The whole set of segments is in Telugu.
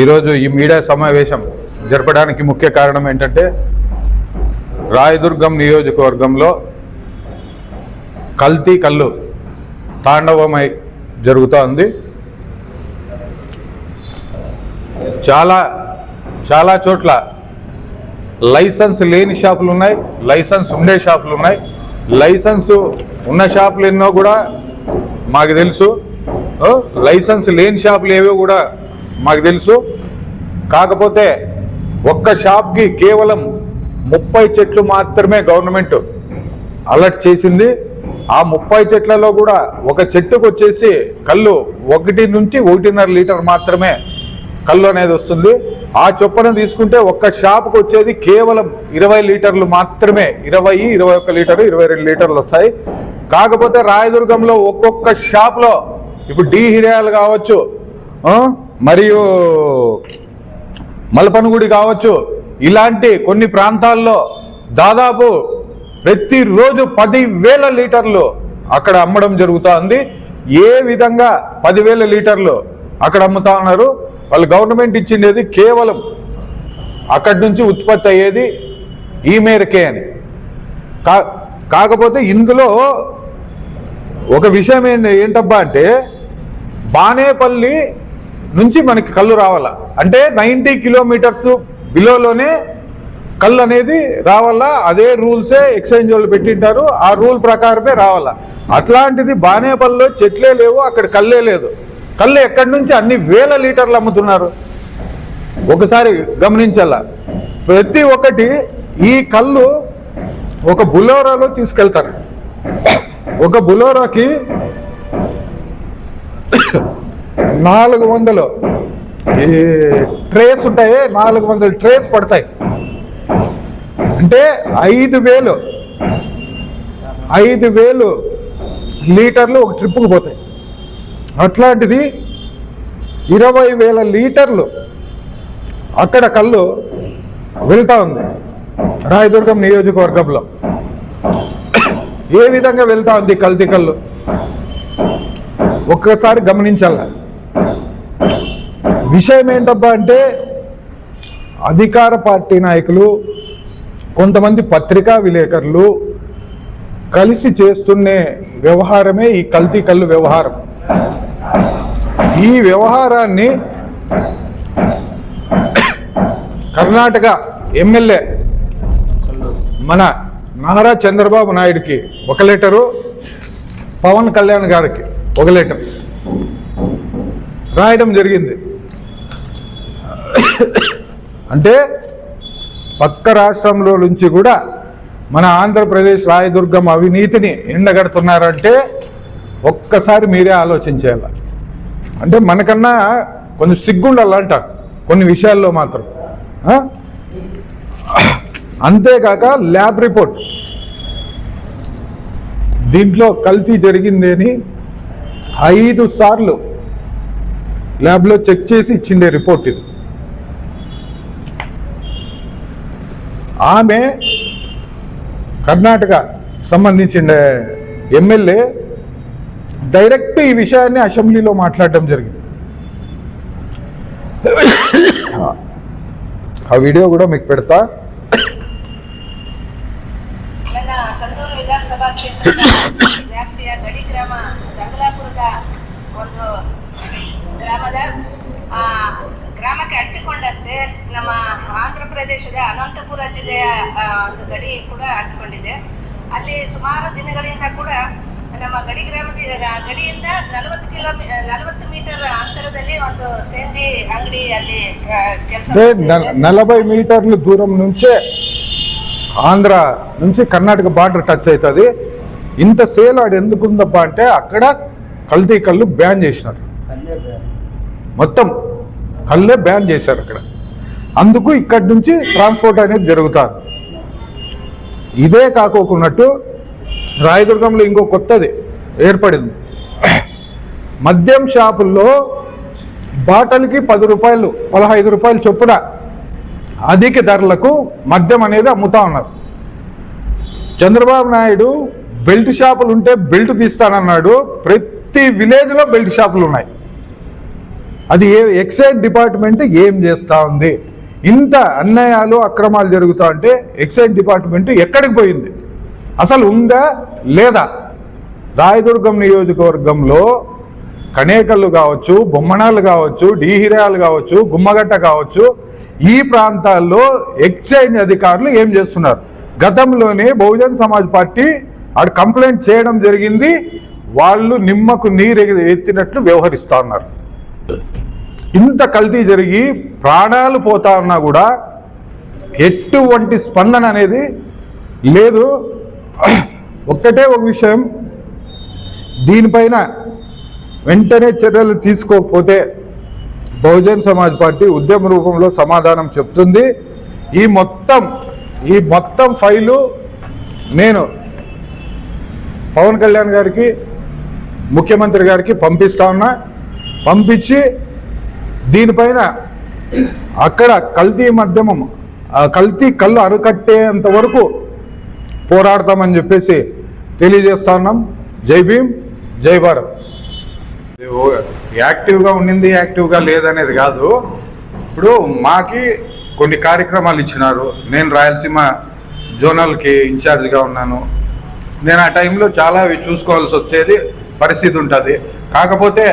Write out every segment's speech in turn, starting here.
ఈరోజు ఈ మీడియా సమావేశం జరపడానికి ముఖ్య కారణం ఏంటంటే రాయదుర్గం నియోజకవర్గంలో కల్తీ కళ్ళు తాండవమై జరుగుతోంది. చాలా చోట్ల లైసెన్స్ లేని షాపులు ఉన్నాయి, లైసెన్స్ ఉండే షాపులు ఉన్నాయి. లైసెన్స్ ఉన్న షాపులు ఎన్నో కూడా మాకు తెలుసు, లైసెన్స్ లేని షాపులు ఏవో కూడా మాకు తెలుసు. కాకపోతే ఒక్క షాప్కి కేవలం 30 చెట్లు మాత్రమే గవర్నమెంట్ అలర్ట్ చేసింది. ఆ 30 చెట్లలో కూడా ఒక చెట్టుకు వచ్చేసి కళ్ళు 1 నుంచి 1.5 లీటర్ మాత్రమే కళ్ళు అనేది వస్తుంది. ఆ చొప్పున తీసుకుంటే ఒక్క షాపుకు వచ్చేది కేవలం 20 లీటర్లు మాత్రమే, 20, 21 లీటర్లు, 22 లీటర్లు వస్తాయి. కాకపోతే రాయదుర్గంలో ఒక్కొక్క షాప్లో ఇప్పుడు డి హిరియాలు కావచ్చు, మరియు మలపనగుడి కావచ్చు, ఇలాంటి కొన్ని ప్రాంతాల్లో దాదాపు ప్రతిరోజు 10,000 లీటర్లు అక్కడ అమ్మడం జరుగుతుంది. ఏ విధంగా 10,000 లీటర్లు అక్కడ అమ్ముతా ఉన్నారు? వాళ్ళు గవర్నమెంట్ ఇచ్చిండేది కేవలం అక్కడి నుంచి ఉత్పత్తి అయ్యేది ఈ మేరకే అని. కాకపోతే ఇందులో ఒక విషయం ఏంటబ్బా అంటే, బానేపల్లి నుంచి మనకి కళ్ళు రావాలా అంటే 90 కిలోమీటర్స్ బిలోలోనే కళ్ళు అనేది రావాలా. అదే రూల్సే ఎక్స్చేంజ్ వాళ్ళు పెట్టింటారు, ఆ రూల్ ప్రకారమే రావాలా. అట్లాంటిది బానేపల్లిలో చెట్లే లేవు, అక్కడ కళ్ళే లేదు. కళ్ళు ఎక్కడి నుంచి అన్ని వేల లీటర్లు అమ్ముతున్నారు ఒకసారి గమనించాల. ప్రతి ఒక్కటి ఈ కళ్ళు ఒక బులోరాలో తీసుకెళ్తారు. ఒక బులోరాకి 400 ట్రేస్ ఉంటాయి, 400 ట్రేస్ పడతాయి. అంటే 5,000 లీటర్లు ఒక ట్రిప్పుకు పోతాయి. అట్లాంటిది 20,000 లీటర్లు అక్కడ కళ్ళు వెళ్తా ఉంది రాయదుర్గం నియోజకవర్గంలో. ఏ విధంగా వెళ్తా ఉంది కల్తీ కళ్ళు ఒక్కసారి గమనించాల. విషయం ఏంటబ్బా అంటే, అధికార పార్టీ నాయకులు, కొంతమంది పత్రికా విలేకరులు కలిసి చేస్తున్నే వ్యవహారమే ఈ కల్తీ కళ్ళు వ్యవహారం. ఈ వ్యవహారాన్ని కర్ణాటక ఎమ్మెల్యే మన నారా చంద్రబాబు నాయుడుకి 1 లెటరు, పవన్ కళ్యాణ్ గారికి 1 లెటర్ రాయడం జరిగింది. అంటే పక్క రాష్ట్రంలో నుంచి కూడా మన ఆంధ్రప్రదేశ్ రాయదుర్గం అవినీతిని ఎండగడుతున్నారంటే ఒక్కసారి మీరే ఆలోచించేయాల. అంటే మనకన్నా కొంచెం సిగ్గుండాలంటారు కొన్ని విషయాల్లో మాత్రం. అంతేకాక ల్యాబ్ రిపోర్ట్, దీంట్లో కల్తీ జరిగింది అని 5 సార్లు ల్యాబ్లో చెక్ చేసి ఇచ్చిండే రిపోర్ట్ ఇది. ఆమె కర్ణాటక సంబంధించిన ఎమ్మెల్యే డైరెక్ట్ ఈ విషయాన్ని అసెంబ్లీలో మాట్లాడడం జరిగింది. ఆ వీడియో కూడా మీకు పెడతా. ಸಂಡೂರು ವಿಧಾನಸಭಾ ಕ್ಷೇತ್ರದ ವ್ಯಾಪ್ತಿಯ ಗಡಿ ಗ್ರಾಮ ಗಂಗಲಾಪುರದ ಒಂದು ಗ್ರಾಮದ ಗ್ರಾಮಕ್ಕೆ ಅಂಟಿಕೊಂಡಂತೆ ನಮ್ಮ ಆಂಧ್ರ ಪ್ರದೇಶದ ಅನಂತಪುರ ಜಿಲ್ಲೆಯ ಒಂದು ಗಡಿ ಕೂಡ ಅಂಟಿಕೊಂಡಿದೆ. ಅಲ್ಲಿ ಸುಮಾರು ದಿನಗಳಿಂದ ಕೂಡ ನಮ್ಮ ಗಡಿ ಗಡಿಯಿಂದ 40 ಮೀಟರ್ ಅಂತರದಲ್ಲಿ ಒಂದು ಸೇಂದಿ ಅಂಗಡಿ ಅಲ್ಲಿ ಕೆಲಸ 40 మీటర్ల దూరం నుంచే ఆంధ్ర నుంచి కర్ణాటక బార్డర్ టచ్ అవుతుంది. ఇంత సేల్ ఆడు ఎందుకుందబ్బా అంటే, అక్కడ కల్తీ కళ్ళు బ్యాన్ చేసినారు, మొత్తం కళ్ళే బ్యాన్ చేశారు అక్కడ. అందుకు ఇక్కడి నుంచి ట్రాన్స్పోర్ట్ అనేది జరుగుతుంది. ఇదే కాకోకున్నట్టు రాయదుర్గంలో ఇంకో కొత్తది ఏర్పడింది. మద్యం షాపుల్లో బాటల్కి 10 రూపాయలు, 15 రూపాయలు చొప్పున అధిక ధరలకు మద్యం అనేది అమ్ముతా ఉన్నారు. చంద్రబాబు నాయుడు బెల్ట్ షాపులు ఉంటే బెల్ట్ తీస్తానన్నాడు. ప్రతి విలేజ్లో బెల్ట్ షాపులు ఉన్నాయి. అది ఎక్సైజ్ డిపార్ట్మెంట్ ఏం చేస్తూ ఉంది? ఇంత అన్యాయాలు అక్రమాలు జరుగుతూ ఉంటే ఎక్సైజ్ డిపార్ట్మెంట్ ఎక్కడికి పోయింది? అసలు ఉందా లేదా? రాయదుర్గం నియోజకవర్గంలో కణేకల్లు కావచ్చు, బొమ్మనాలు కావచ్చు, డీహిరాలు కావచ్చు, గుమ్మగట్ట కావచ్చు, ఈ ప్రాంతాల్లో ఎక్సైజ్ అధికారులు ఏం చేస్తున్నారు? గతంలోనే బహుజన్ సమాజ్ పార్టీ ఆడు కంప్లైంట్ చేయడం జరిగింది. వాళ్ళు నిమ్మకు నీరు ఎత్తినట్లు వ్యవహరిస్తూ ఉన్నారు. ఇంత కల్తీ జరిగి ప్రాణాలు పోతా ఉన్నా కూడా ఎటువంటి స్పందన అనేది లేదు. ఒక్కటే ఒక విషయం, దీనిపైన వెంటనే చర్యలు తీసుకోకపోతే బహుజన్ సమాజ్ పార్టీ ఉద్యమ రూపంలో సమాధానం చెప్తుంది. ఈ మొత్తం ఫైలు నేను పవన్ కళ్యాణ్ గారికి, ముఖ్యమంత్రి గారికి పంపిస్తా ఉన్నా. పంపించి దీనిపైన అక్కడ కల్తీ కళ్ళు అరికట్టేంత వరకు పోరాడతామని చెప్పేసి తెలియజేస్తా ఉన్నాం. జై భీమ్, జై భారత్. యాక్టివ్గా ఉండింది, యాక్టివ్గా లేదనేది కాదు. ఇప్పుడు మాకి కొన్ని కార్యక్రమాలు ఇచ్చినారు. నేను రాయలసీమ జోనల్కి ఇన్ఛార్జ్గా ఉన్నాను. నేను ఆ టైంలో చాలా అవి చూసుకోవాల్సి వచ్చేది పరిస్థితి ఉంటుంది. కాకపోతే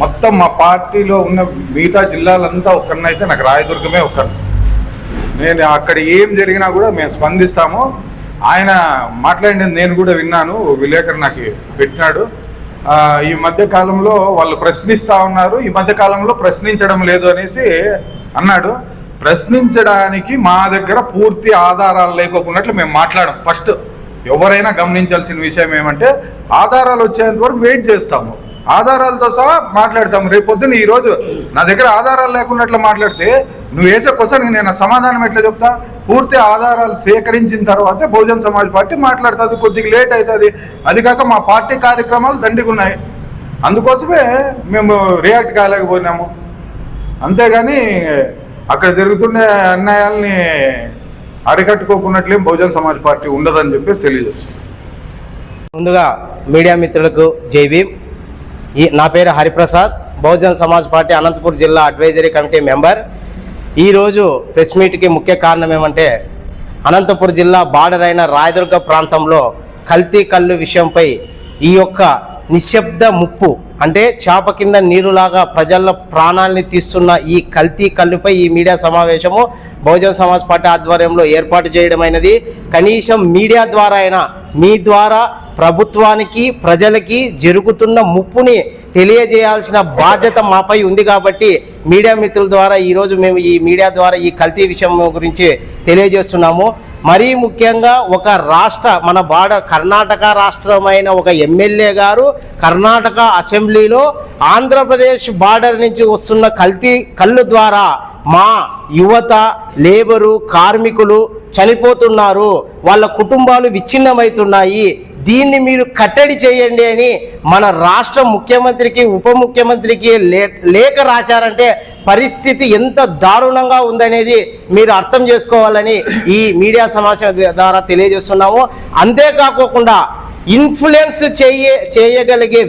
మొత్తం మా పార్టీలో ఉన్న మిగతా జిల్లాలంతా ఒక్కరినైతే నాకు రాయదుర్గమే ఒక్కరు. నేను అక్కడ ఏం జరిగినా కూడా మేము స్పందిస్తాము. ఆయన మాట్లాడినది నేను కూడా విన్నాను, విలేకరు నాకు పెట్టినాడు. ఈ మధ్య కాలంలో వాళ్ళు ప్రశ్నిస్తూ ఉన్నారు, ఈ మధ్య కాలంలో ప్రశ్నించడం లేదు అనేసి అన్నాడు. ప్రశ్నించడానికి మా దగ్గర పూర్తి ఆధారాలు లేకోకున్నట్లు మేము మాట్లాడము. ఫస్ట్ ఎవరైనా గమనించాల్సిన విషయం ఏమంటే, ఆధారాలు వచ్చేంత వరకు వెయిట్ చేస్తాము, ఆధారాలతో సహా మాట్లాడతాము. రేపొద్దున ఈరోజు నా దగ్గర ఆధారాలు లేకున్నట్లు మాట్లాడితే నువ్వు వేసే క్వశ్చన్కి నేను సమాధానం ఎట్లా చెప్తా? పూర్తి ఆధారాలు సేకరించిన తర్వాతే బహుజన్ సమాజ్ పార్టీ మాట్లాడుతుంది. కొద్దిగా లేట్ అవుతుంది. అది కాక మా పార్టీ కార్యక్రమాలు దండిగా ఉన్నాయి, అందుకోసమే మేము రియాక్ట్ కాలేకపోయినాము. అంతేగాని అక్కడ జరుగుతుండే అన్యాయాల్ని అరికట్టుకోకున్నట్లేం బహుజన్ సమాజ్ పార్టీ ఉండదని చెప్పేసి తెలియజేస్తుంది. ముందుగా మీడియా మిత్రులకు జై భీమ్. నా పేరు హరిప్రసాద్, బహుజన్ సమాజ్ పార్టీ అనంతపూర్ జిల్లా అడ్వైజరీ కమిటీ మెంబర్. ఈరోజు ప్రెస్ మీట్కి ముఖ్య కారణం ఏమంటే, అనంతపూర్ జిల్లా బార్డర్ అయిన రాయదుర్గ ప్రాంతంలో కల్తీ కళ్ళు విషయంపై ఈ యొక్క నిశ్శబ్ద ముప్పు, అంటే చేప కింద నీరులాగా ప్రజల ప్రాణాలని తీస్తున్న ఈ కల్తీ కళ్ళుపై ఈ మీడియా సమావేశము బహుజన్ సమాజ్ పార్టీ ఆధ్వర్యంలో ఏర్పాటు చేయడమైనది. కనీసం మీడియా ద్వారా అయినా మీ ద్వారా ప్రభుత్వానికి, ప్రజలకి జరుగుతున్న ముప్పుని తెలియజేయాల్సిన బాధ్యత మాపై ఉంది. కాబట్టి మీడియా మిత్రుల ద్వారా ఈరోజు మేము ఈ మీడియా ద్వారా ఈ కల్తీ విషయం గురించి తెలియజేస్తున్నాము. మరీ ముఖ్యంగా ఒక మన కర్ణాటక రాష్ట్రమైన ఒక ఎమ్మెల్యే గారు కర్ణాటక అసెంబ్లీలో ఆంధ్రప్రదేశ్ బార్డర్ నుంచి వస్తున్న కళ్ళు ద్వారా మా యువత, లేబరు, కార్మికులు చనిపోతున్నారు, వాళ్ళ కుటుంబాలు విచ్ఛిన్నమవుతున్నాయి, దీన్ని మీరు కట్టడి చేయండి అని మన రాష్ట్ర ముఖ్యమంత్రికి, ఉప ముఖ్యమంత్రికి లేఖ రాశారంటే పరిస్థితి ఎంత దారుణంగా ఉందనేది మీరు అర్థం చేసుకోవాలని ఈ మీడియా సమావేశం ద్వారా తెలియజేస్తున్నాము. అంతేకాకుండా ఇన్ఫ్లుయెన్స్ చేయగలిగే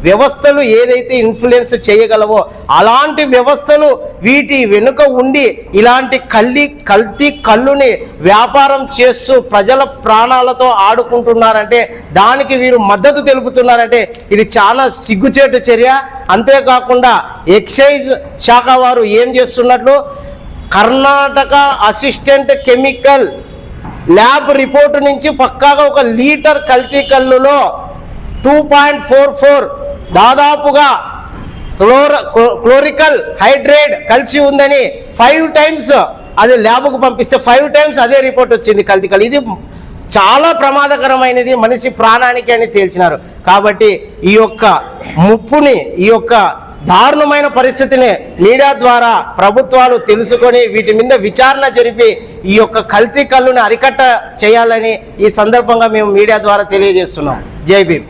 వ్యవస్థలు ఏదైతే ఇన్ఫ్లుయెన్స్ చేయగలవో అలాంటి వ్యవస్థలు వీటి వెనుక ఉండి ఇలాంటి కల్తీ కళ్ళుని వ్యాపారం చేస్తూ ప్రజల ప్రాణాలతో ఆడుకుంటున్నారంటే, దానికి వీరు మద్దతు తెలుపుతున్నారంటే ఇది చాలా సిగ్గుచేటు చర్య. అంతేకాకుండా ఎక్సైజ్ శాఖ వారు ఏం చేస్తున్నట్లు, Karnataka assistant chemical lab report నుంచి పక్కాగా 1 లీటర్ కల్తీ కళ్ళులో 2.44 దాదాపుగా క్లోరికల్ హైడ్రేట్ కలిసి ఉందని 5 టైమ్స్ అది ల్యాబ్కు పంపిస్తే 5 టైమ్స్ అదే రిపోర్ట్ వచ్చింది కల్తీ కళ్ళు. ఇది చాలా ప్రమాదకరమైనది మనిషి ప్రాణానికి అని తేల్చినారు. కాబట్టి ఈ యొక్క ముప్పుని, ఈ యొక్క దారుణమైన పరిస్థితిని మీడియా ద్వారా ప్రభుత్వాలు తెలుసుకొని వీటి మీద విచారణ జరిపి ఈ యొక్క కల్తీ కళ్ళుని అరికట్ట చేయాలని ఈ సందర్భంగా మేము మీడియా ద్వారా తెలియజేస్తున్నాం. జై భీమ్.